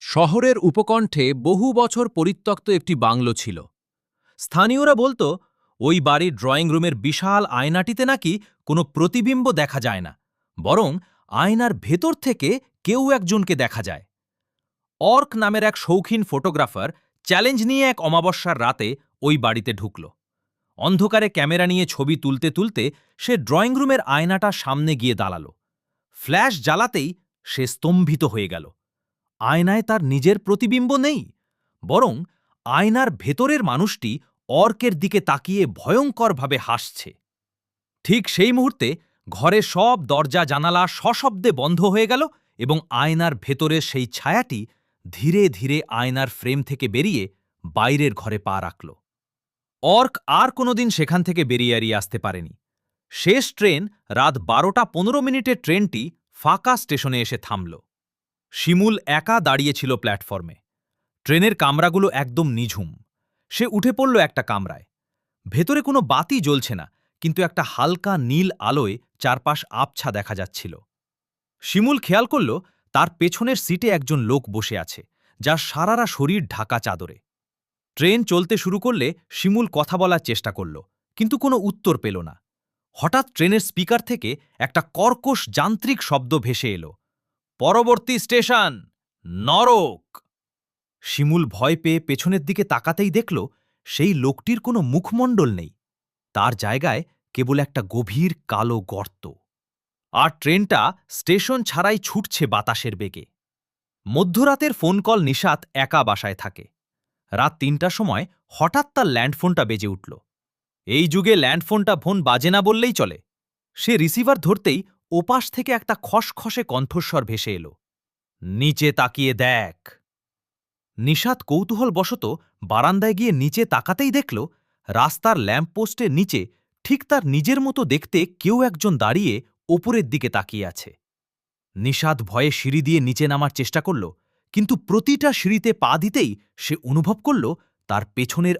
শহরের উপকণ্ঠে বহু বছর পরিত্যক্ত একটি বাংলো ছিল। স্থানীয়রা বলতো ওই বাড়ির ড্রয়িং রুমের বিশাল আয়নাটিতে নাকি কোনো প্রতিবিম্ব দেখা যায় না, বরং আয়নার ভেতর থেকে কেউ একজনকে দেখা যায়। অর্ক নামের এক শৌখিন ফটোগ্রাফার চ্যালেঞ্জ নিয়ে এক অমাবস্যার রাতে ওই বাড়িতে ঢুকল। অন্ধকারে ক্যামেরা নিয়ে ছবি তুলতে তুলতে সে ড্রয়িং রুমের আয়নাটা সামনে গিয়ে দাঁড়াল। ফ্ল্যাশ জ্বালাতেই সে স্তম্ভিত হয়ে গেল। আয়নায় তার নিজের প্রতিবিম্ব নেই, বরং আয়নার ভেতরের মানুষটি অর্কের দিকে তাকিয়ে ভয়ঙ্করভাবে হাসছে। ঠিক সেই মুহূর্তে ঘরের সব দরজা জানালা সশব্দে বন্ধ হয়ে গেল এবং আয়নার ভেতরের সেই ছায়াটি ধীরে ধীরে আয়নার ফ্রেম থেকে বেরিয়ে বাইরের ঘরে পা রাখল। অর্ক আর কোনোদিন সেখান থেকে বেরিয়ে আসতে পারেনি। শেষ ট্রেন রাত 12:15 ট্রেনটি ফাঁকা স্টেশনে এসে থামল। শিমুল একা দাঁড়িয়েছিল প্ল্যাটফর্মে। ট্রেনের কামরাগুলো একদম নিঝুম। সে উঠে পড়ল একটা কামরায়। ভেতরে কোনো বাতি জ্বলছে না, কিন্তু একটা হালকা নীল আলোয় চারপাশ আবছা দেখা যাচ্ছিল। শিমুল খেয়াল করল তার পেছনের সিটে একজন লোক বসে আছে, যার সারারা শরীর ঢাকা চাদরে। ট্রেন চলতে শুরু করলে শিমুল কথা বলার চেষ্টা করল, কিন্তু কোনো উত্তর পেল না। হঠাৎ ট্রেনের স্পিকার থেকে একটা কর্কশ যান্ত্রিক শব্দ ভেসে এলো, পরবর্তী স্টেশন নরক। শিমুল ভয় পেয়ে পেছনের দিকে তাকাতেই দেখল সেই লোকটির কোনো মুখমণ্ডল নেই। তার জায়গায় কেবল একটা গভীর কালো গর্ত। আর ট্রেনটা স্টেশন ছাড়াই ছুটছে বাতাসের বেগে। মধ্যরাতের ফোন কল নিশাত একা বাসায় থাকে। রাত ৩টার সময় হঠাৎ তার ল্যান্ডফোনটা বেজে উঠল। এই যুগে ল্যান্ডফোনটা ফোন বাজে না বললেই চলে। সে রিসিভার ধরতেই ওপাশ থেকে একটা খসখসে কণ্ঠস্বর ভেসে এলো, নিচে তাকিয়ে দেখ। নিশাত কৌতূহলবশত বারান্দায় গিয়ে নিচে তাকাতেই দেখল রাস্তার ল্যাম্পপোস্টের নিচে ঠিক তার নিজের মতো দেখতে কেউ একজন দাঁড়িয়ে ওপরের দিকে তাকিয়ে আছে। নিশাত ভয়ে সিঁড়ি দিয়ে নিচে নামার চেষ্টা করল, কিন্তু প্রতিটা সিঁড়িতে পা দিতেই সে অনুভব করল তার পেছনের